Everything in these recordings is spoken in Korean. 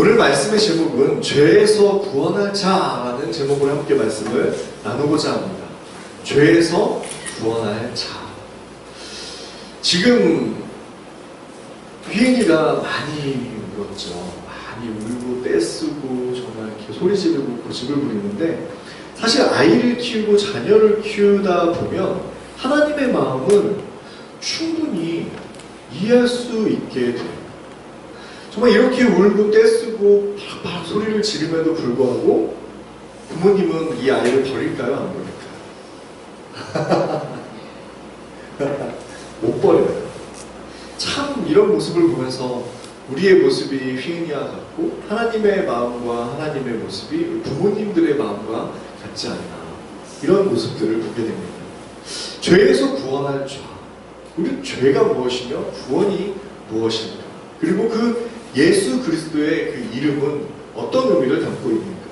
오늘 말씀의 제목은 죄에서 구원할 자라는 제목으로 함께 말씀을 나누고자 합니다. 죄에서 구원할 자. 지금 휘인이가 많이 울었죠. 많이 울고 떼쓰고 정말 이렇게 소리 지르고 고집을 부리는데, 사실 아이를 키우고 자녀를 키우다 보면 하나님의 마음을 충분히 이해할 수 있게 돼요. 정말 이렇게 울고 떼쓰고 바락바락 소리를 지르면도 불구하고 부모님은 이 아이를 버릴까요? 안 버릴까요? 못 버려요. 참 이런 모습을 보면서 우리의 모습이 휘은이와 같고 하나님의 마음과 하나님의 모습이 부모님들의 마음과 같지 않나, 이런 모습들을 보게 됩니다. 죄에서 구원할 자. 우리 죄가 무엇이며 구원이 무엇인가? 그리고 그 예수 그리스도의 그 이름은 어떤 의미를 담고 있는가?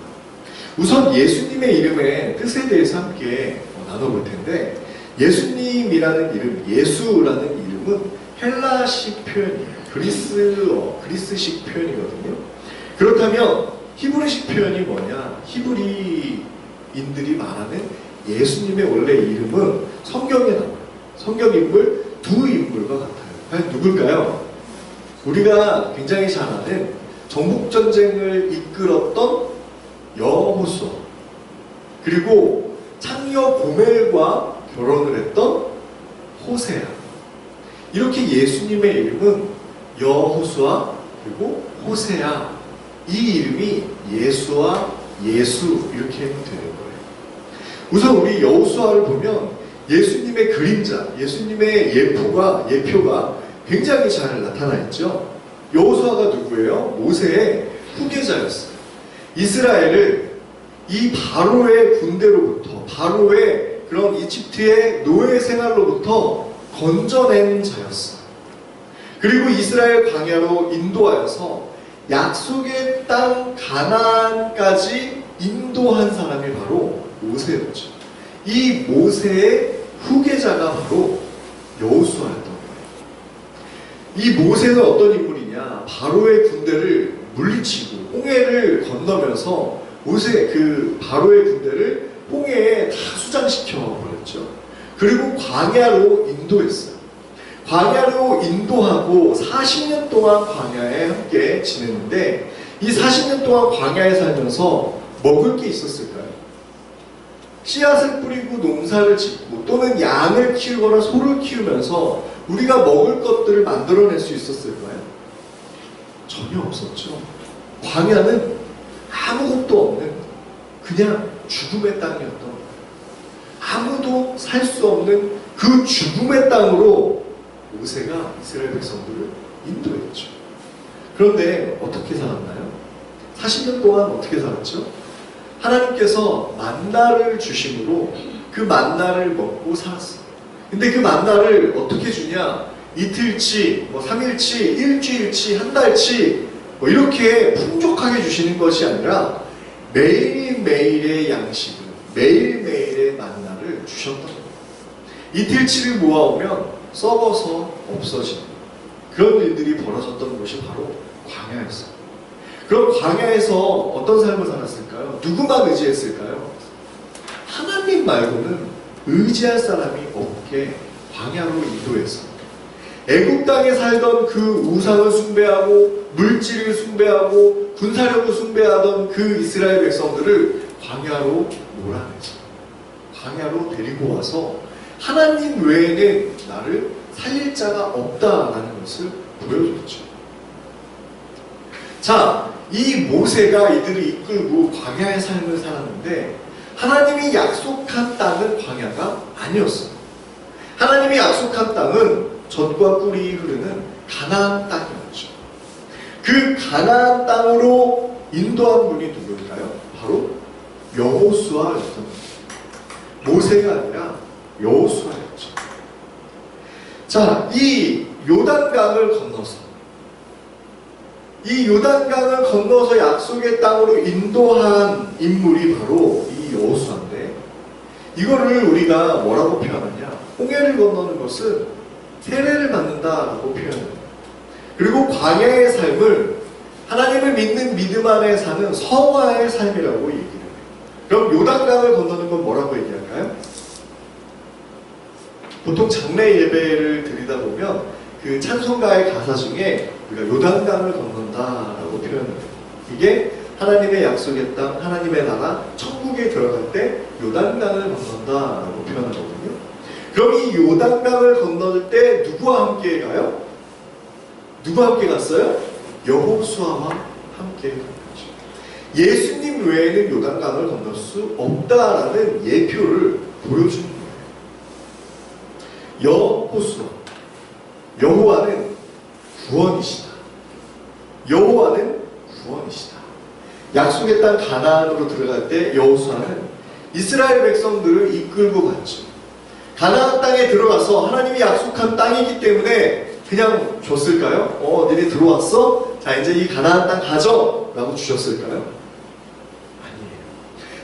우선 예수님의 이름의 뜻에 대해서 함께 나눠볼 텐데, 예수님이라는 이름, 예수라는 이름은 헬라식 표현이에요. 그리스식 표현이거든요. 그렇다면 히브리식 표현이 뭐냐? 히브리인들이 말하는 예수님의 원래 이름은 성경에 나와요. 성경 인물 두 인물과 같아요. 과연 누굴까요? 우리가 굉장히 잘 아는 정복전쟁을 이끌었던 여호수아, 그리고 창녀 고멜과 결혼을 했던 호세아. 이렇게 예수님의 이름은 여호수아 그리고 호세아, 이 이름이 예수와 예수 이렇게 되는 거예요. 우선 우리 여호수아를 보면 예수님의 그림자, 예수님의 예표가 굉장히 잘 나타나 있죠. 여호수아가 누구예요? 모세의 후계자였어요. 이스라엘을 이 바로의 군대로부터, 바로의 그런 이집트의 노예 생활로부터 건져낸 자였어요. 그리고 이스라엘 광야로 인도하여서 약속의 땅 가나안까지 인도한 사람이 바로 모세였죠. 이 모세의 후계자가 바로 여호수아였던 거예요. 이 모세는 어떤 인물이냐? 바로의 군대를 물리치고 홍해를 건너면서 그 바로의 군대를 홍해에 다 수장시켜 버렸죠. 그리고 광야로 인도했어요. 광야로 인도하고 40년 동안 광야에 함께 지냈는데, 이 40년 동안 광야에 살면서 먹을 게 있었을까요? 씨앗을 뿌리고 농사를 짓고 또는 양을 키우거나 소를 키우면서 우리가 먹을 것들을 만들어낼 수 있었을까요? 전혀 없었죠. 광야는 아무것도 없는 그냥 죽음의 땅이었던 거예요. 아무도 살 수 없는 그 죽음의 땅으로 모세가 이스라엘 백성들을 인도했죠. 그런데 어떻게 살았나요? 40년 동안 어떻게 살았죠? 하나님께서 만나를 주심으로 그 만나를 먹고 살았어요. 근데 그 만나를 어떻게 주냐? 이틀치, 3일치, 일주일치, 한 달치 이렇게 풍족하게 주시는 것이 아니라 매일매일의 양식을, 매일매일의 만나를 주셨던 거예요. 이틀치를 모아오면 썩어서 없어지는 그런 일들이 벌어졌던 곳이 바로 광야였어요. 그럼 광야에서 어떤 삶을 살았을까요? 누구만 의지했을까요? 하나님 말고는 의지할 사람이 없게 광야로 인도했습니다. 애국 땅에 살던 그 우상을 숭배하고 물질을 숭배하고 군사력을 숭배하던 그 이스라엘 백성들을 광야로 몰아내죠. 광야로 데리고 와서 하나님 외에는 나를 살릴 자가 없다라는 것을 보여줬죠. 자, 이 모세가 이들을 이끌고 광야의 삶을 살았는데, 하나님이 약속한 땅은 광야가 아니었어요. 하나님이 약속한 땅은 젖과 꿀이 흐르는 가나안 땅이었죠. 그 가나안 땅으로 인도한 분이 누구일까요? 바로 여호수아였던 겁니다. 모세가 아니라 여호수아였죠. 자, 이 요단강을 건너서 약속의 땅으로 인도한 인물이 바로 이 여호수아인데, 이거를 우리가 뭐라고 표현하냐? 홍해를 건너는 것은 세례를 받는다라고 표현합니다. 그리고 광야의 삶을 하나님을 믿는 믿음 안에 사는 성화의 삶이라고 얘기를 해요. 그럼 요단강을 건너는 건 뭐라고 얘기할까요? 보통 장례 예배를 드리다 보면 그 찬송가의 가사 중에 우리가 요단강을 건넌다라고 표현해요. 이게 하나님의 약속의 땅, 하나님의 나라, 천국에 들어갈 때 요단강을 건넌다라고 표현하거든요. 그럼 이 요단강을 건널 때 누구와 함께 가요? 누구와 함께 갔어요? 여호수아와 함께 간 거죠. 예수님 외에는 요단강을 건널 수 없다라는 예표를 보여주는 거예요. 여호수아, 여호와는 구원이시다. 여호와는 구원이시다. 약속의 땅 가나안으로 들어갈 때 여호수아는 이스라엘 백성들을 이끌고 갔죠. 가나안 땅에 들어가서 하나님이 약속한 땅이기 때문에 그냥 줬을까요? 너네 들어왔어? 자, 이제 이 가나안 땅 가져! 라고 주셨을까요? 아니에요.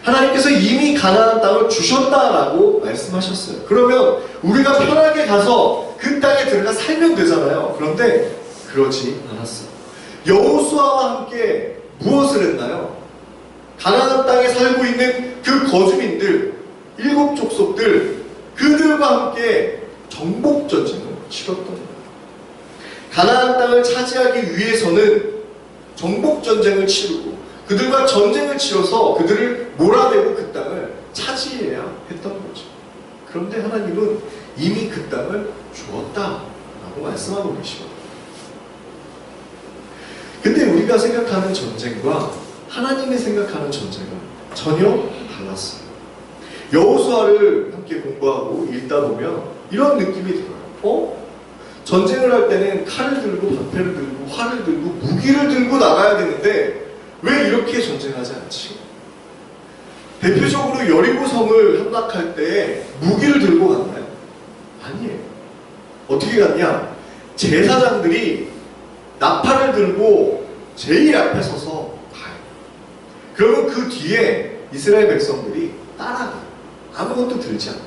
하나님께서 이미 가나안 땅을 주셨다라고 말씀하셨어요. 그러면 우리가 편하게 가서 그 땅에 들어가 살면 되잖아요. 그런데 그러지 않았어요. 여호수아와 함께 무엇을 했나요? 가나안 땅에 살고 있는 그 거주민들, 7 족속들, 그들과 함께 정복전쟁을 치렀던 거예요. 가나안 땅을 차지하기 위해서는 정복전쟁을 치르고 그들과 전쟁을 치러서 그들을 몰아내고 그 땅을 차지해야 했던 거죠. 그런데 하나님은 이미 그 땅을 주었다라고 말씀하고 계시거든요. 근데 우리가 생각하는 전쟁과 하나님이 생각하는 전쟁은 전혀 달랐어요. 여호수아를 함께 공부하고 읽다 보면 이런 느낌이 들어요. 전쟁을 할 때는 칼을 들고 방패를 들고 활을 들고 무기를 들고 나가야 되는데 왜 이렇게 전쟁하지 않지? 대표적으로 여리고성을 함락할 때 무기를 들고 갔나요? 아니에요. 어떻게 갔냐? 제사장들이 나팔을 들고 제일 앞에 서서 가요. 그러면 그 뒤에 이스라엘 백성들이 따라가요. 아무것도 들지 않고.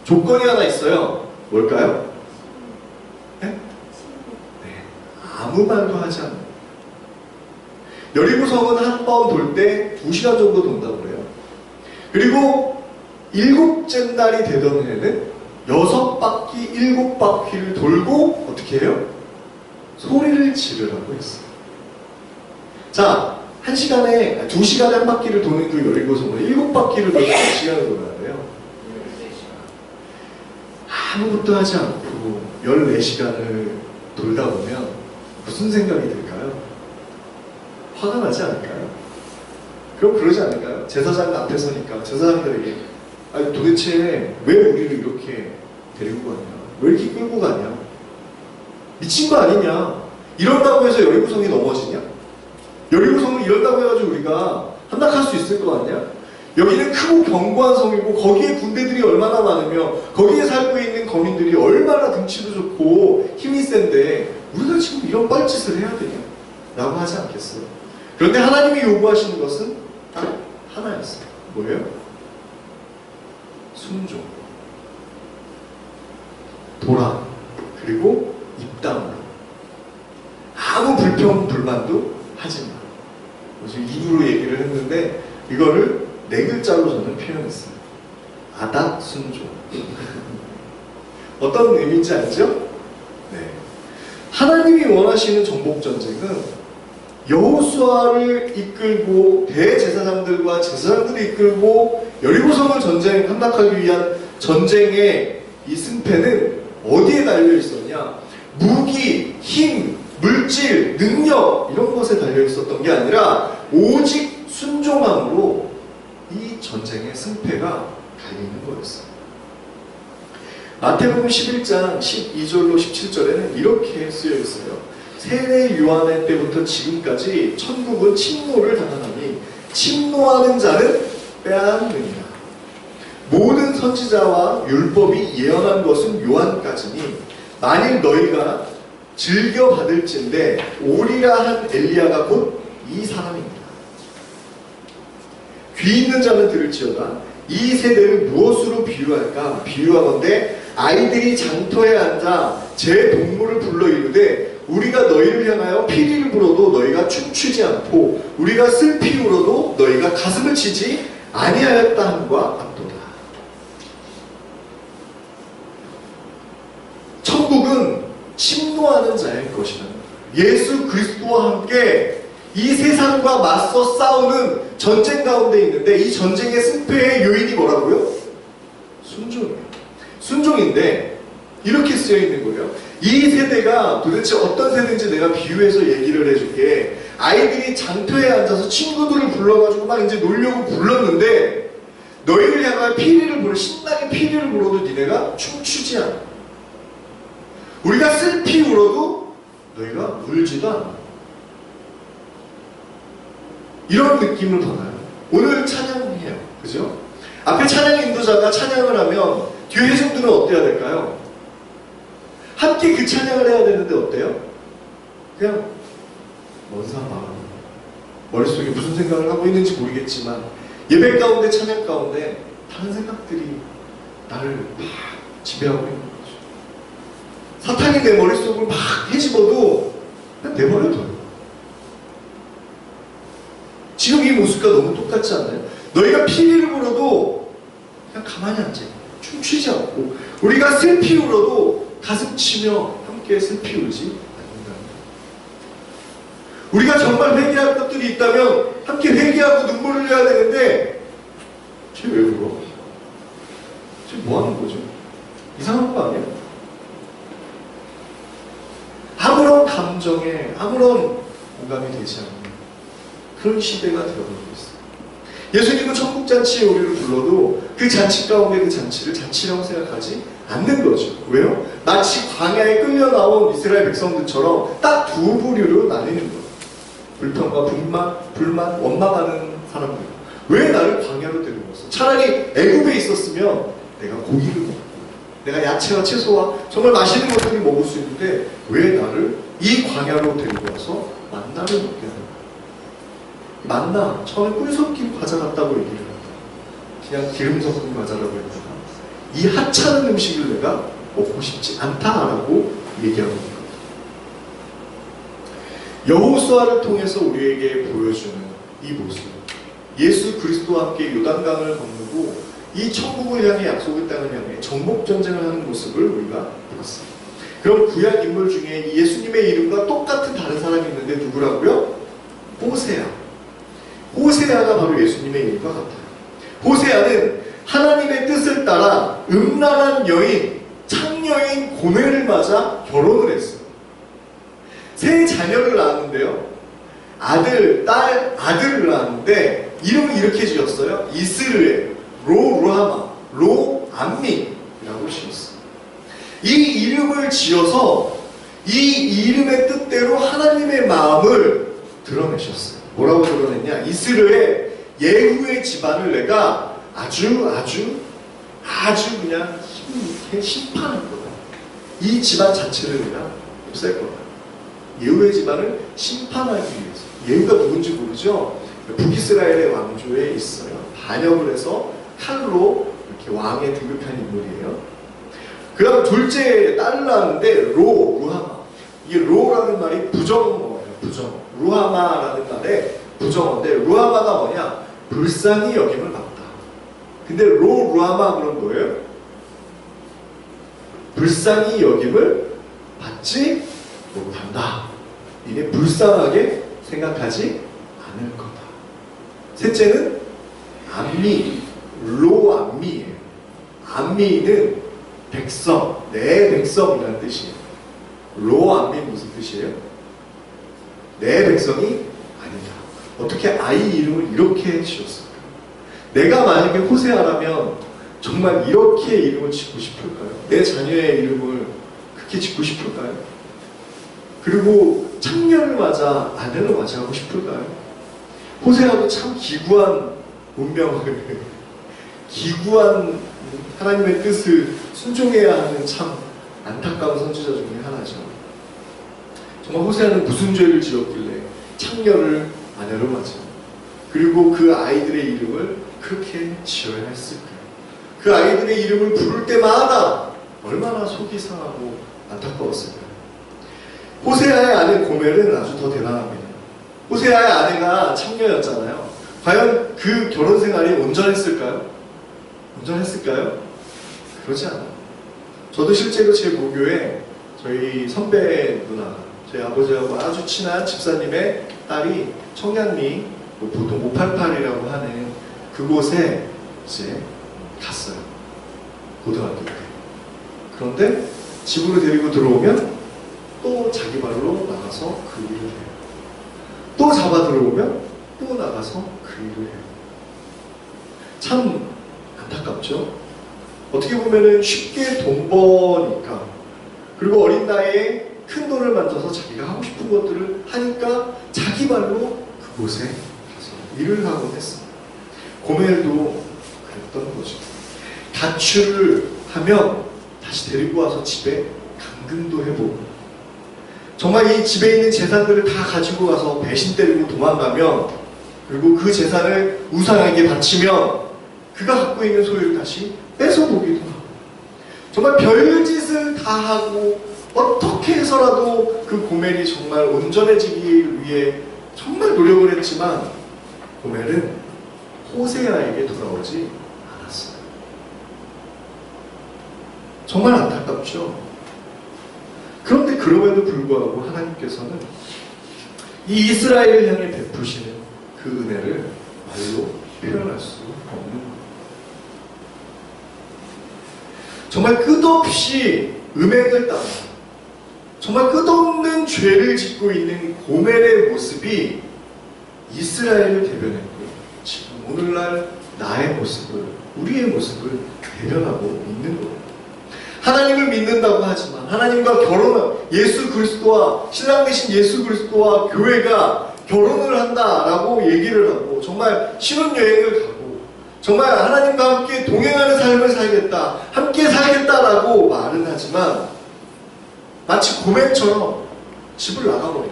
조건이 하나 있어요. 뭘까요? 네? 아무 말도 하지 않아요. 여리고성은 한 번 돌 때 2시간 정도 돈다고 그래요. 그리고 7째 날이 되던 해는 6바퀴, 7바퀴를 돌고 어떻게 해요? 소리를 지르라고 했어요. 자, 2시간에 한 바퀴를 도는 그 여리고성을 7바퀴를 돌고 2시간을 돌아야 돼요. 아무것도 하지 않고 14시간을 돌다 보면 무슨 생각이 들까요? 화가 나지 않을까요? 그럼 그러지 않을까요? 제사장 앞에 서니까 제사장들에게 아니 도대체 왜 우리를 이렇게 데리고 가냐? 왜 이렇게 끌고 가냐? 미친 거 아니냐? 이런다고 해서 여리고성이 넘어지냐? 여리고성을 이런다고 해가지고 우리가 함락할 수 있을 거 아니야? 여기는 크고 견고한 성이고 거기에 군대들이 얼마나 많으며 거기에 살고 있는 거민들이 얼마나 등치도 좋고 힘이 센데 우리가 지금 이런 뻘짓을 해야 되냐? 라고 하지 않겠어요? 그런데 하나님이 요구하시는 것은 딱 하나였어요. 뭐예요? 순종, 도랑, 그리고 입담으로 아무 불평 불만도 하지 마. 지금 입으로 얘기를 했는데 이거를 4글자로 저는 표현했어요. 아닥 순종. 어떤 의미인지 알죠? 네. 하나님이 원하시는 정복전쟁은 여호수아를 이끌고 대제사장들과 제사장들을 이끌고 여리고성을 함락하기 위한 전쟁의 이 승패는 어디에 달려 있었냐? 무기, 힘, 물질, 능력 이런 것에 달려 있었던 게 아니라 오직 순종함으로 이 전쟁의 승패가 달리는 거였어요. 마태복음 11장 12절로 17절에는 이렇게 쓰여 있어요. 세례 요한의 때부터 지금까지 천국은 침노를 당하나니 침노하는 자는 빼앗느니라. 모든 선지자와 율법이 예언한 것은 요한까지니 만일 너희가 즐겨 받을진대 오리라 한 엘리야가 곧 이 사람입니다. 귀 있는 자는 들을지어다. 이 세대를 무엇으로 비유할까? 비유하건대 아이들이 장터에 앉아 제 동물을 불러 이르되 우리가 너희를 향하여 피리를 불어도 너희가 춤추지 않고 우리가 슬피 울어도 너희가 가슴을 치지 아니하였다 함과 같도다. 천국은 침노하는 자의 것이다. 예수 그리스도와 함께 이 세상과 맞서 싸우는 전쟁 가운데 있는데 이 전쟁의 승패의 요인이 뭐라고요? 순종이에요. 순종인데 이렇게 쓰여 있는 거예요. 이 세대가 도대체 어떤 세대인지 내가 비유해서 얘기를 해줄게. 아이들이 장터에 앉아서 친구들을 불러가지고 막 이제 놀려고 불렀는데 너희를 향하여 피리를 불어 신나게 피리를 불어도 니네가 춤추지 않아. 우리가 슬피 울어도 너희가 울지도 않아. 이런 느낌을 받아요. 오늘 찬양해요. 그죠? 앞에 찬양 인도자가 찬양을 하면 뒤에 회중들은 어때야 될까요? 함께 그 찬양을 해야 되는데 어때요? 그냥 뭔 상관. 머릿속에 무슨 생각을 하고 있는지 모르겠지만 예배 가운데 찬양 가운데 다른 생각들이 나를 막 지배하고 있는 거죠. 사탄이 내 머릿속을 막 헤집어도 그냥 내버려둬요. 지금 이 모습과 너무 똑같지 않나요? 너희가 피리를 불어도 그냥 가만히 앉아 춤추지 않고 우리가 슬피 울어도 가슴 치며 함께 슬피 울지 않는다. 우리가 정말 회개할 것들이 있다면 함께 회개하고 눈물을 흘려야 되는데 쟤 왜 울어? 쟤 뭐 하는 거죠? 이상한 거 아니야? 아무런 감정에 아무런 공감이 되지 않는 그런 시대가 되어버리고 있어요. 예수님은 천국잔치에 우리를 불러도 그 잔치 가운데 그 잔치를 잔치라고 생각하지 않는 거죠. 왜요? 마치 광야에 끌려 나온 이스라엘 백성들처럼 딱 두 부류로 나뉘는 거예요. 불평과 불만, 원망하는 사람들. 왜 나를 광야로 데리고 왔어? 차라리 애굽에 있었으면 내가 고기를 먹고 내가 야채와 채소와 정말 맛있는 것들을 먹을 수 있는데 왜 나를 이 광야로 데리고 와서 만나를 먹게 하는 거야? 만나 처음에 꿀 섞인 과자 같다고 얘기를 합니다. 그냥 기름 섞은 과자라고 했다가 이 하찮은 음식을 내가 먹고 싶지 않다라고 얘기하는 겁니다. 여호수아를 통해서 우리에게 보여주는 이 모습, 예수 그리스도와 함께 요단강을 건너고 이 천국을 향해 약속의 땅을 향해 정복 전쟁을 하는 모습을 우리가 봤습니다. 그럼 구약 인물 중에 예수님의 이름과 똑같은 다른 사람이 있는데 누구라고요? 호세아. 호세아가 바로 예수님의 이름과 같아요. 호세아는 하나님의 뜻을 따라 음란한 여인, 창녀인 고멜을 맞아 결혼을 했어요. 세 자녀를 낳았는데요. 아들, 딸, 아들을 낳았는데 이름을 이렇게 지었어요. 이스르엘, 로루하마, 로암미라고 지었어요. 이 이름을 지어서 이 이름의 뜻대로 하나님의 마음을 드러내셨어요. 뭐라고 드러냈냐? 이스라엘 예후의 집안을 내가 아주 그냥 힘있게 심판할 거다. 이 집안 자체를 내가 없앨 거다. 예후의 집안을 심판하기 위해서. 예후가 누군지 모르죠? 북이스라엘의 왕조에 있어요. 반역을 해서 칼로 이렇게 왕에 등극한 인물이에요. 그 다음 둘째 딸을 낳았는데 루하마. 이 로라는 말이 부정어예요. 부정어. 루하마라는 말에 부정어인데 루하마가 뭐냐? 불쌍히 여김을 받다. 근데 루하마 그럼 뭐예요? 불쌍히 여김을 받지 못한다. 이게 불쌍하게 생각하지 않을 거다. 셋째는 암미, 로암미예요. 암미는 백성, 내 백성이라는 뜻이에요. 로암미 무슨 뜻이에요? 내 백성이 아니다. 어떻게 아이 이름을 이렇게 지었을까? 내가 만약에 호세아라면 정말 이렇게 이름을 짓고 싶을까요? 내 자녀의 이름을 그렇게 짓고 싶을까요? 그리고 창녀를 맞아 아내를 맞이하고 싶을까요? 호세아도 참 기구한 운명을 기구한 하나님의 뜻을 순종해야 하는 참 안타까운 선지자 중에 하나죠. 정말 호세아는 무슨 죄를 지었길래 창녀를 아내로 맞아 그리고 그 아이들의 이름을 그렇게 지어야 했을까요? 그 아이들의 이름을 부를 때마다 얼마나 속이 상하고 안타까웠을까요? 호세아의 아내 고멜은 아주 더 대단합니다. 호세아의 아내가 창녀였잖아요. 과연 그 결혼 생활이 온전했을까요? 온전했을까요? 그러지 않아요. 저도 실제로 제 모교에 저희 선배 누나, 저희 아버지하고 아주 친한 집사님의 딸이 청량리, 보통 588이라고 하는 그곳에 이제 갔어요. 고등학교 때. 그런데 집으로 데리고 들어오면 또 자기 발로 나가서 그 일을 해요. 또 잡아 들어오면 또 나가서 그 일을 해요. 참 안타깝죠? 어떻게 보면은 쉽게 돈 버니까, 그리고 어린 나이에 큰 돈을 만져서 자기가 하고 싶은 것들을 하니까 자기 발로 그곳에 가서 일을 하곤 했습니다. 고멜도 그랬던 거죠. 가출을 하면 다시 데리고 와서 집에 감금도 해보고, 정말 이 집에 있는 재산들을 다 가지고 가서 배신 때리고 도망가면, 그리고 그 재산을 우상에게 바치면 그가 갖고 있는 소유를 다시 뺏어보기도 하고, 정말 별짓을 다 하고 어떻게 해서라도 그 고멜이 정말 온전해지기 위해 정말 노력을 했지만 고멜은 호세아에게 돌아오지 않았어요. 정말 안타깝죠? 그런데 그럼에도 불구하고 하나님께서는 이 이스라엘을 향해 베푸시는 그 은혜를 말로 표현할 수 없는 거예요. 정말 끝없이 음행을 따라 정말 끝없는 죄를 짓고 있는 고멜의 모습이 이스라엘을 대변했고, 지금 오늘날 나의 모습을, 우리의 모습을 대변하고 있는 거예요. 하나님을 믿는다고 하지만 하나님과 결혼을, 예수 그리스도와, 신랑 되신 예수 그리스도와 교회가 결혼을 한다라고 얘기를 하고, 정말 신혼여행을 가고, 정말 하나님과 함께 동행하는 삶을 살겠다, 함께 살겠다라고 말은 하지만 마치 고멜처럼 집을 나가버리고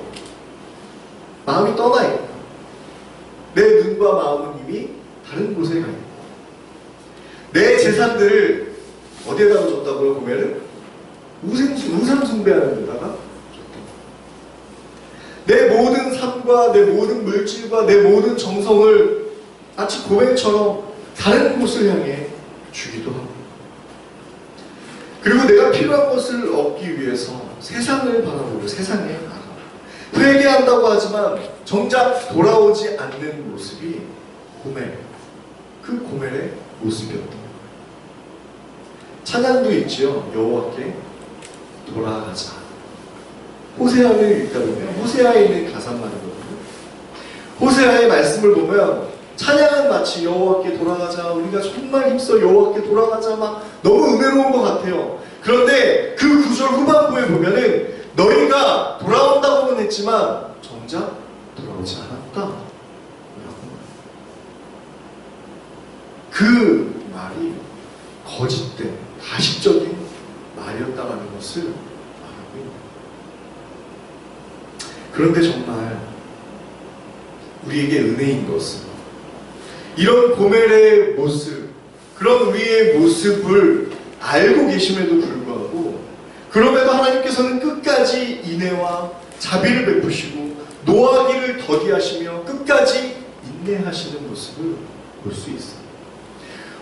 마음이 떠나 있고, 내 눈과 마음은 이미 다른 곳에 가 있고, 내 재산들을 어디에다가 줬다고요? 고멜은 우상 숭배하는 데다가 줬다. 내 모든 삶과 내 모든 물질과 내 모든 정성을 마치 고멜처럼 다른 곳을 향해 주기도 하고, 그리고 내가 필요한 것을 얻기 위해서 세상을 바라보고 세상에 나가 회개한다고 하지만 정작 돌아오지 않는 모습이 고멜, 그 고멜의 모습이었던 거예요. 찬양도 있지요. 여호와께 돌아가자. 호세아를 읽다 보면 호세아에 있는 가사말이거든요. 호세아의 말씀을 보면 찬양은 마치 여호와께 돌아가자, 우리가 정말 힘써 여호와께 돌아가자, 막 너무 은혜로운 것 같아요. 그런데 그 구절 후반부에 보면은 너희가 돌아온다고는 했지만 정작 돌아오지 않았다. 그 말이 거짓된 가식적인 말이었다라는 것을 말하고 있는 거예요. 그런데 정말 우리에게 은혜인 것은 이런 고멜의 모습, 그런 우리의 모습을 알고 계심에도 불구하고, 그럼에도 하나님께서는 끝까지 인애와 자비를 베푸시고 노하기를 더디하시며 끝까지 인내하시는 모습을 볼 수 있어요.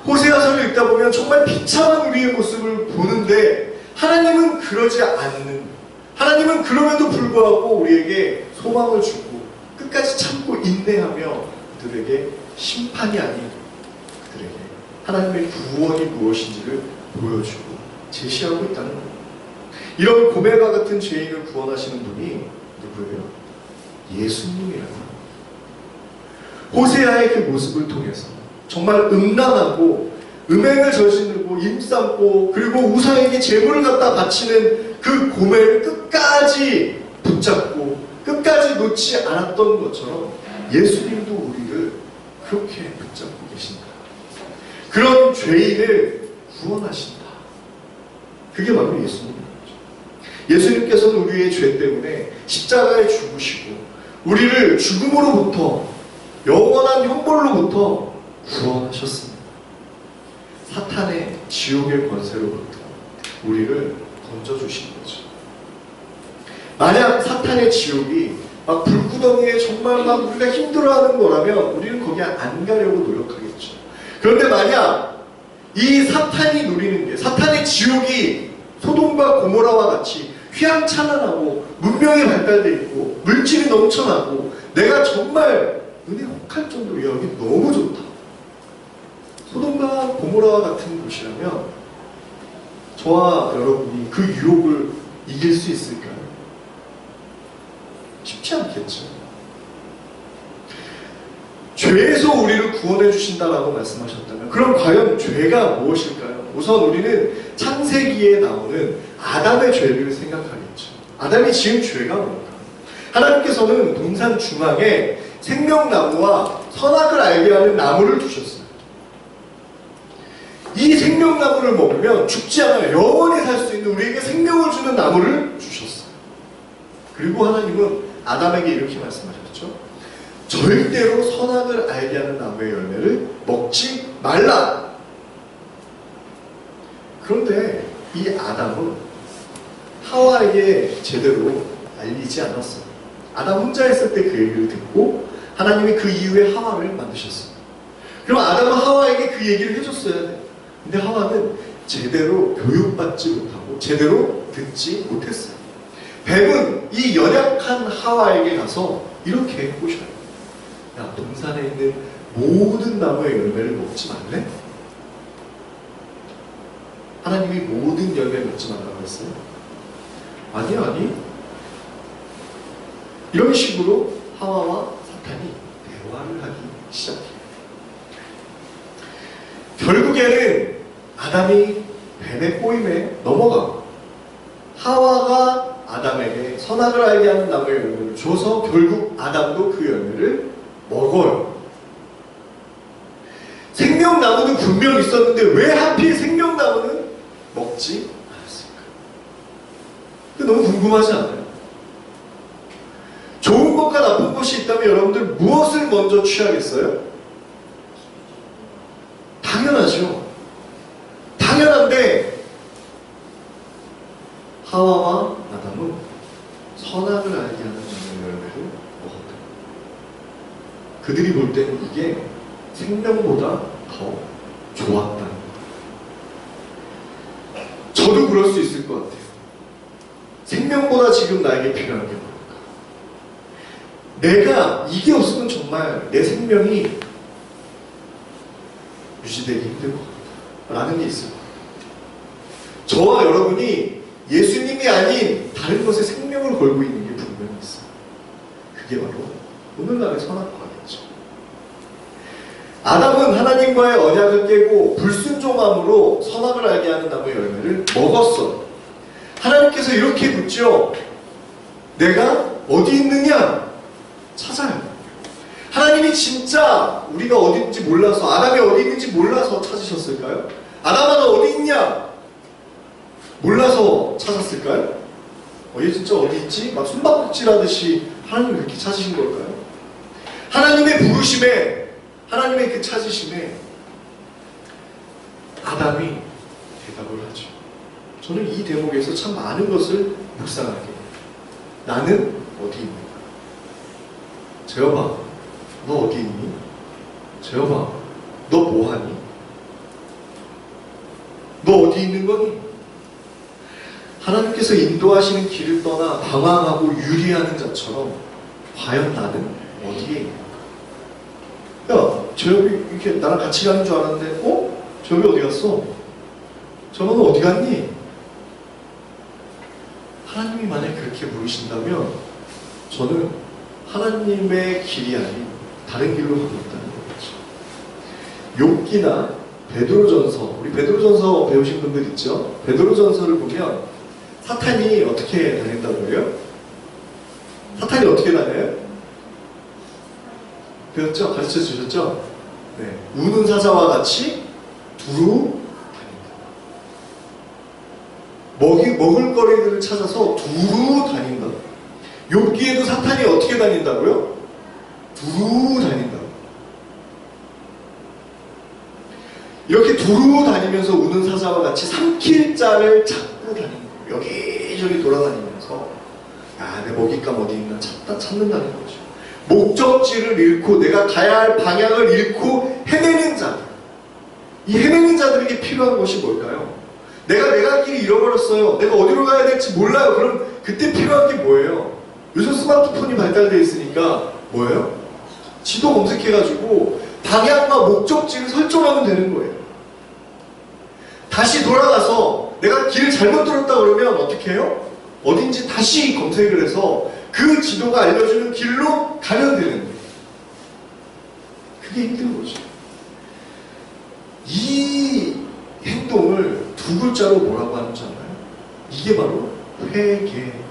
호세아서를 읽다 보면 정말 비참한 우리의 모습을 보는데 하나님은 그러지 않는, 하나님은 그럼에도 불구하고 우리에게 소망을 주고 끝까지 참고 인내하며 그들에게 심판이 아닌 그들에게 하나님의 구원이 무엇인지를 보여주고 제시하고 있다는 거예요. 이런 고멜과 같은 죄인을 구원하시는 분이 누구예요? 예수님이라고 합니다. 호세아의 그 모습을 통해서 정말 음란하고 음행을 저지르고 임삼고 그리고 우상에게 제물을 갖다 바치는 그 고멜을 끝까지 붙잡고 끝까지 놓지 않았던 것처럼 예수님도 우리를 그렇게 붙잡고 계신다. 그런 죄인을 구원하신다. 그게 바로 예수님인 거죠. 예수님께서는 우리의 죄 때문에 십자가에 죽으시고 우리를 죽음으로부터, 영원한 형벌로부터 구원하셨습니다. 사탄의 지옥의 권세로부터 우리를 건져주신 거죠. 만약 사탄의 지옥이 막 불구덩이에 정말 막 우리가 힘들어하는 거라면 우리는 거기에 안 가려고 노력하겠죠. 그런데 만약 이 사탄이 누리는 게, 사탄의 지옥이 소돔과 고모라와 같이 휘황찬란하고 문명이 발달되어 있고 물질이 넘쳐나고 내가 정말 은혜 혹할 정도로 여기 너무 좋다. 소돔과 고모라와 같은 곳이라면 저와 여러분이 그 유혹을 이길 수 있을까요? 쉽지 않겠죠. 죄에서 우리를 구원해 주신다라고 말씀하셨다면 그럼 과연 죄가 무엇일까요? 우선 우리는 창세기에 나오는 아담의 죄를 생각하겠죠. 아담이 지은 죄가 뭘까? 하나님께서는 동산 중앙에 생명나무와 선악을 알게 하는 나무를 두셨어요. 이 생명나무를 먹으면 죽지 않아요. 영원히 살 수 있는 우리에게 생명을 주는 나무를 주셨어요. 그리고 하나님은 아담에게 이렇게 말씀하셨죠. 절대로 선악을 알게 하는 나무의 열매를 먹지 말라. 그런데 이 아담은 하와에게 제대로 알리지 않았어요. 아담 혼자 있을 때 그 얘기를 듣고 하나님이 그 이후에 하와를 만드셨어요. 그럼 아담은 하와에게 그 얘기를 해줬어야 돼요. 근데 하와는 제대로 교육받지 못하고 제대로 듣지 못했어요. 뱀은 이 연약한 하와에게 가서 이렇게 꼬셔요. 야, 동산에 있는 모든 나무의 열매를 먹지 말래? 하나님이 모든 열매 먹지 말라고 했어요? 아니. 이런 식으로 하와와 사탄이 대화를 하기 시작해요. 결국에는 아담이 뱀의 꼬임에 넘어가고 하와가 아담에게 선악을 알게 하는 나무의 열매를 줘서 결국 아담도 그 열매를 먹어요. 생명나무는 분명 있었는데 왜 하필 생명나무는 먹지 않았을까? 너무 궁금하지 않아요? 좋은 것과 나쁜 것이 있다면 여러분들 무엇을 먼저 취하겠어요? 당연하죠. 당연한데 하와와 아담은 선악을 알게 하는 열매를 먹었다. 그들이 볼 때는 이게 생명보다 더 좋았다는 거예요. 저도 그럴 수 있을 것 같아요. 생명보다 지금 나에게 필요한 게 뭘까? 내가 이게 없으면 정말 내 생명이 유지되기 힘들 것 같다 라는 게 있을 것 같아요. 저와 여러분이 예수님이 아닌 다른 것에 생명을 걸고 있는 게 분명히 있어요. 그게 바로 오늘날의 선악과겠죠. 아담은 하나님과의 언약을 깨고 불순종함으로 선악을 알게 하는 나무의 열매를 먹었어. 하나님께서 이렇게 묻죠. 내가 어디 있느냐? 찾아요. 하나님이 진짜 우리가 어디 있는지 몰라서, 아담이 어디 있는지 몰라서 찾으셨을까요? 아담아 너 어디 있냐? 몰라서 찾았을까요? 얘 진짜 어디 있지? 막 숨바꼭질하듯이 하나님을 그렇게 찾으신 걸까요? 하나님의 부르심에, 하나님의 그 찾으심에 아담이 대답을 하죠. 저는 이 대목에서 참 많은 것을 묵상하게 해요. 나는 어디 있는가? 제어봐, 너 어디 있니? 제어봐, 너 뭐하니? 너 어디 있는 거니? 하나님께서 인도하시는 길을 떠나 방황하고 유리하는 자처럼 과연 나는 어디에 있는가? 야, 저 여기 이렇게 나랑 같이 가는 줄 알았는데 저 여기 어디 갔어? 저는 어디 갔니? 하나님이 만약 그렇게 부르신다면 저는 하나님의 길이 아닌 다른 길로 가고 있다는 거죠. 욥기나 베드로전서, 우리 베드로전서 배우신 분들 있죠? 베드로전서를 보면 사탄이 어떻게 다닌다고 해요? 사탄이 어떻게 다녀요? 배웠죠? 가르쳐 주셨죠? 네. 우는 사자와 같이 두루 다닌다. 먹을 거리들을 찾아서 두루 다닌다. 욥기에도 사탄이 어떻게 다닌다고요? 두루 다닌다. 이렇게 두루 다니면서 우는 사자와 같이 삼킬 자를 찾고 다니는 거예요. 여기저기 돌아다니면서 먹잇감 어디 있나 찾는다는 거죠. 목적지를 잃고 내가 가야 할 방향을 잃고 헤매는 자들. 이 헤매는 자들에게 필요한 것이 뭘까요? 내가 길을 잃어버렸어요. 내가 어디로 가야 될지 몰라요. 그럼 그때 필요한 게 뭐예요? 요즘 스마트폰이 발달되어 있으니까 뭐예요? 지도 검색해가지고 방향과 목적지를 설정하면 되는 거예요. 다시 돌아가서 내가 길을 잘못 들었다 그러면 어떻게 해요? 어딘지 다시 검색을 해서 그 지도가 알려주는 길로 가면 되는 거예요. 그게 힘든 거죠. 이 행동을 두 글자로 뭐라고 하는 줄 알아요? 이게 바로 회개예요.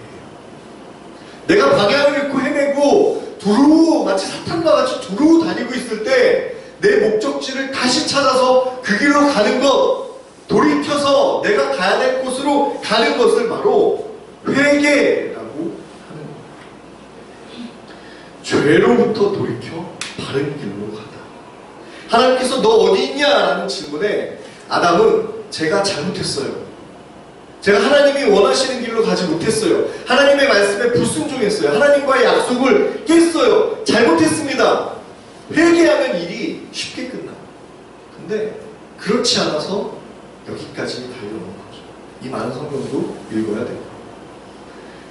내가 방향을 잃고 헤매고 마치 사탄과 같이 두루 다니고 있을 때 내 목적지를 다시 찾아서 그 길로 가는 것, 돌이켜서 내가 가야 될 곳으로 가는 것을 바로 회개라고 하는 거예요. 죄로부터 돌이켜 바른 길로 가다. 하나님께서 너 어디 있냐? 라는 질문에 아담은 제가 잘못했어요. 제가 하나님이 원하시는 길로 가지 못했어요. 하나님의 말씀에 불순종했어요. 하나님과의 약속을 깼어요. 잘못했습니다. 회개하면 일이 쉽게 끝나요. 근데 그렇지 않아서 여기까지 달려오는 거죠. 이 많은 성경도 읽어야 돼요.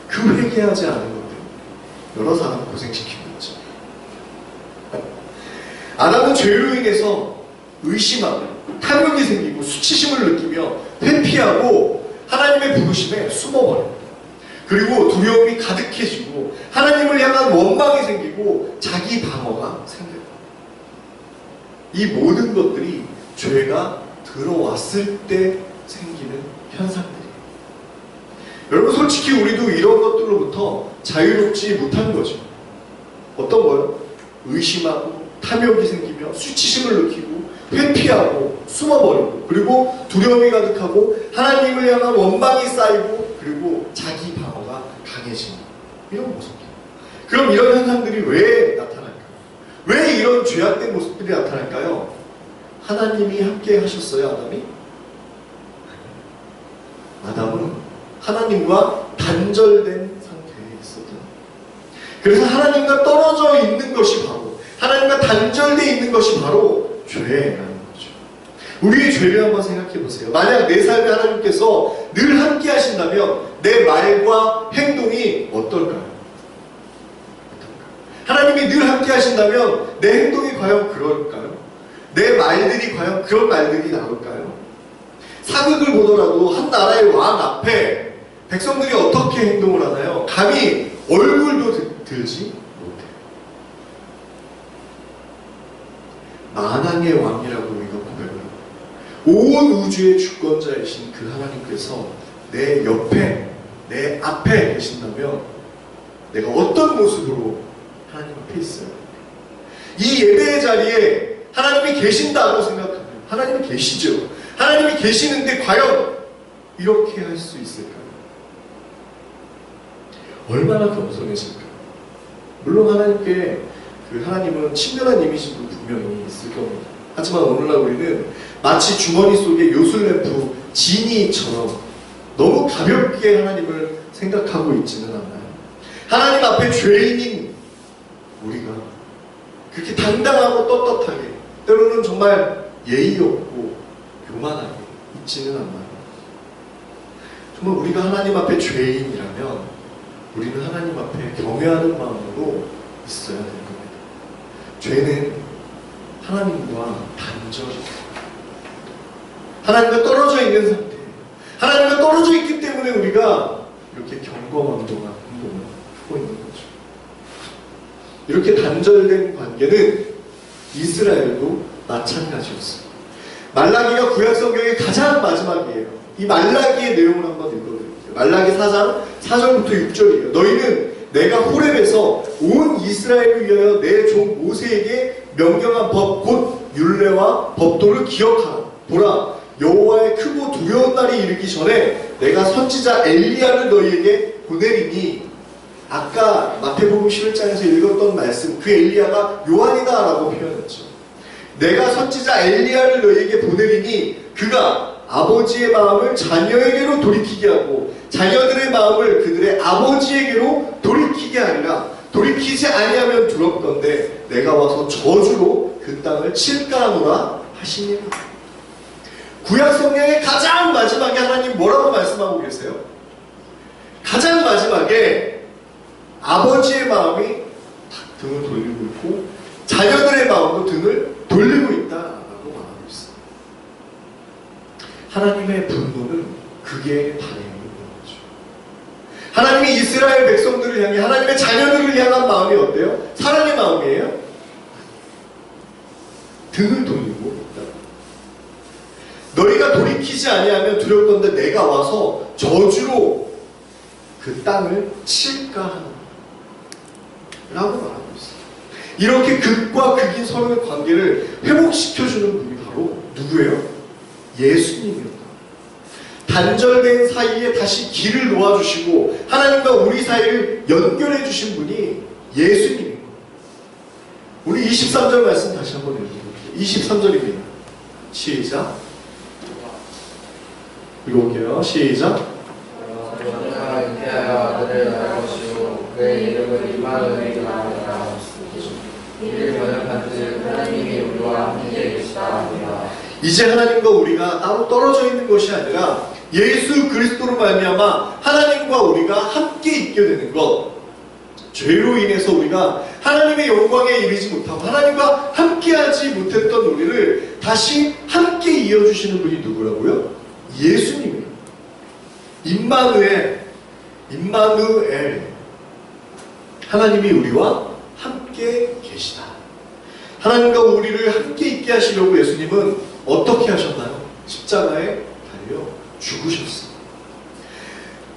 그 회개하지 않은 것 때문에 여러 사람을 고생시키는 거죠. 아담은 죄로 인해서 의심하고 탐욕이 생기고 수치심을 느끼며 회피하고 하나님의 부르심에 숨어버려요. 그리고 두려움이 가득해지고 하나님을 향한 원망이 생기고 자기 방어가 생겨요. 이 모든 것들이 죄가 들어왔을 때 생기는 현상들이에요. 여러분 솔직히 우리도 이런 것들로부터 자유롭지 못한 거죠. 어떤 거요? 의심하고 탐욕이 생기며 수치심을 느끼고 회피하고 숨어버리고 그리고 두려움이 가득하고 하나님을 향한 원망이 쌓이고 그리고 자기 방어가 강해지는 이런 모습이에요. 그럼 이런 현상들이 왜 나타날까요? 왜 이런 죄악된 모습들이 나타날까요? 하나님이 함께 하셨어요, 아담이? 아담은 하나님과 단절된 상태에 있었던. 그래서 하나님과 떨어져 있는 것이 바로, 하나님과 단절되어 있는 것이 바로 죄라는 거죠. 우리의 죄를 한번 생각해 보세요. 만약 내 삶에 하나님께서 늘 함께 하신다면 내 말과 행동이 어떨까요? 하나님이 늘 함께 하신다면 내 행동이 과연 그럴까요? 내 말들이 과연 그런 말들이 나올까요? 사극을 보더라도 한 나라의 왕 앞에 백성들이 어떻게 행동을 하나요? 감히 얼굴도 들지 못해요. 만왕의 왕이라고 우리가 고백을 합니다. 온 우주의 주권자이신 그 하나님께서 내 옆에, 내 앞에 계신다면 내가 어떤 모습으로 하나님 앞에 있어요? 이 예배의 자리에 하나님이 계신다고 생각하면 하나님이 계시죠. 하나님이 계시는데 과연 이렇게 할 수 있을까요? 얼마나 겸손해질까요? 물론 하나님께 하나님은 친밀한 이미지도 분명히 있을 겁니다. 하지만 오늘날 우리는 마치 주머니 속에 요술램프 지니처럼 너무 가볍게 하나님을 생각하고 있지는 않나요? 하나님 앞에 죄인인 우리가 그렇게 당당하고 떳떳하게 때로는 정말 예의 없고 교만하게 있지는 않나요? 정말 우리가 하나님 앞에 죄인이라면 우리는 하나님 앞에 경외하는 마음으로 있어야 될 겁니다. 죄는 하나님과 단절이에요. 하나님과 떨어져 있는 상태. 하나님과 떨어져 있기 때문에 우리가 이렇게 경거망동한 행동을 하고 있는 거죠. 이렇게 단절된 관계는 이스라엘도 마찬가지였습니다. 말라기가 구약성경의 가장 마지막이에요. 이 말라기의 내용을 한번 읽어드릴게요. 말라기 4장 4절부터 6절이에요. 너희는 내가 호렙에서 온 이스라엘을 위하여 내 종 모세에게 명령한 법 곧 율례와 법도를 기억하라. 보라, 여호와의 크고 두려운 날이 이르기 전에 내가 선지자 엘리야를 너희에게 보내리니. 아까 마태복음 11장에서 읽었던 말씀, 그 엘리야가 요한이다라고 표현했죠. 내가 선지자 엘리야를 너희에게 보내리니 그가 아버지의 마음을 자녀에게로 돌이키게 하고 자녀들의 마음을 그들의 아버지에게로 돌이키게 하리라. 돌이키지 아니하면 두렵건대 내가 와서 저주로 그 땅을 칠까 하노라 하시니라. 구약 성경의 가장 마지막에 하나님 뭐라고 말씀하고 계세요? 가장 마지막에 아버지의 마음이 등을 돌리고 있고 자녀들의 마음도 등을 돌리고 있다라고 말하고 있어요. 하나님의 분노는 극에 달해 있는 거죠. 하나님이 이스라엘 백성들을 향해 하나님의 자녀들을 향한 마음이 어때요? 사랑의 마음이에요? 등을 돌리고 있다. 너희가 돌이키지 아니하면 두렵건대 내가 와서 저주로 그 땅을 칠까 하노라 라고 말하고 있어요. 이렇게 극과 극인 서로의 관계를 회복시켜주는 분이 바로 누구예요? 예수님이었다. 단절된 사이에 다시 길을 놓아주시고 하나님과 우리 사이를 연결해 주신 분이 예수님입니다. 우리 23절 말씀 다시 한번 읽어볼게요. 23절입니다. 시작. 읽어볼게요. 시작. 너희가 잉태하여 아들을 낳을 것이요 그의 이름을 임마누엘이라 하리라. 이를 번역한즉 하나님이 우리와 함께 계시다 하니라. 이제 하나님과 우리가 따로 떨어져 있는 것이 아니라 예수 그리스도로 말미암아 하나님과 우리가 함께 있게 되는 것. 죄로 인해서 우리가 하나님의 영광에 이르지 못하고 하나님과 함께하지 못했던 우리를 다시 함께 이어주시는 분이 누구라고요? 예수님이에요. 임마누엘. 하나님이 우리와 함께 계시다. 하나님과 우리를 함께 있게 하시려고 예수님은 어떻게 하셨나요? 십자가에 달려 죽으셨어요.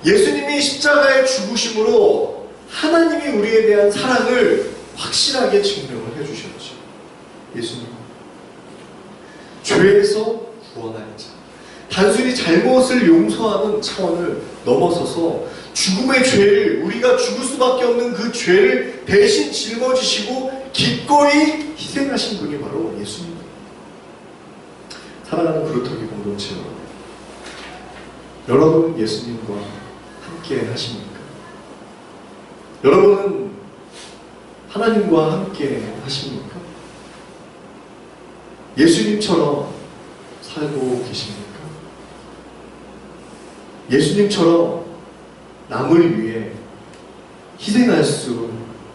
예수님이 십자가에 죽으심으로 하나님이 우리에 대한 사랑을 확실하게 증명을 해주셨죠. 예수님. 죄에서 구원할 자. 단순히 잘못을 용서하는 차원을 넘어서서 죽음의 죄를, 우리가 죽을 수밖에 없는 그 죄를 대신 짊어지시고 기꺼이 희생하신 분이 바로 예수님입니다. 사랑하는 그루터기 공동체 여러분, 예수님과 함께 하십니까? 여러분은 하나님과 함께 하십니까? 예수님처럼 살고 계십니까? 예수님처럼 남을 위해 희생할 수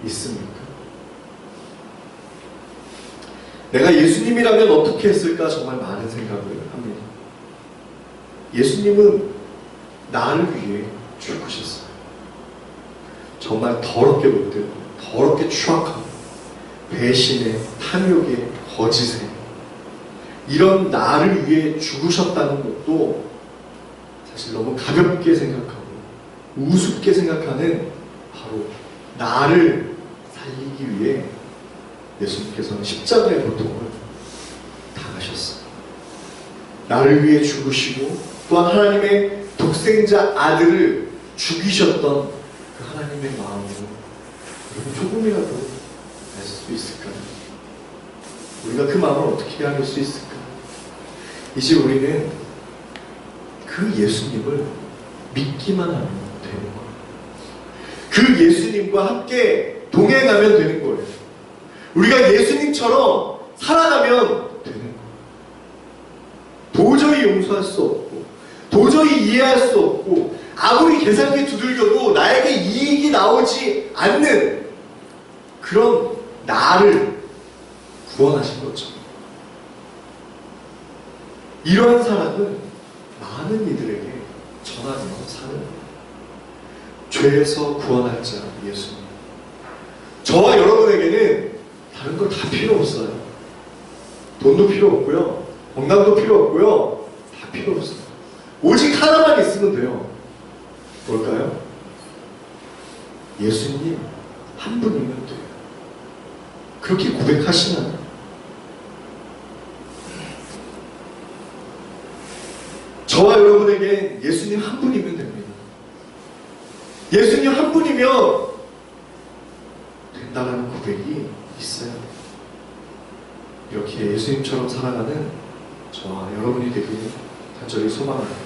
있습니까? 내가 예수님이라면 어떻게 했을까 정말 많은 생각을 합니다. 예수님은 나를 위해 죽으셨어요. 정말 더럽게 못되고 더럽게 추악하고 배신에 탐욕에 거짓에 이런 나를 위해 죽으셨다는 것도 사실 너무 가볍게 생각하고 우습게 생각하는 바로 나를 살리기 위해 예수님께서는 십자가의 고통을 당하셨어요. 나를 위해 죽으시고 또한 하나님의 독생자 아들을 죽이셨던 그 하나님의 마음을 여러분 조금이라도 알 수 있을까요? 우리가 그 마음을 어떻게 알을 수 있을까? 이제 우리는 그 예수님을 믿기만 하면 되는 거예요. 그 예수님과 함께 동행하면 되는 거예요. 우리가 예수님처럼 살아가면 되는 거예요. 도저히 용서할 수 없고 도저히 이해할 수 없고 아무리 계산기 두들겨도 나에게 이익이 나오지 않는 그런 나를 구원하신 거죠. 이러한 사랑은 많은 이들에게 전하며 사는 거예요. 죄에서 구원할 자 예수님. 저와 여러분에게는 다른 거 다 필요 없어요. 돈도 필요 없고요. 건강도 필요 없고요. 다 필요 없어요. 오직 하나만 있으면 돼요. 뭘까요? 예수님 한 분이면 돼요. 그렇게 고백하시나요? 저와 여러분에게 예수님 한 분이면 됩니다. 예수님 한 분이면 된다는 고백이 있어요. 이렇게 예수님처럼 살아가는 저와 여러분이 되기를 간절히 소망합니다.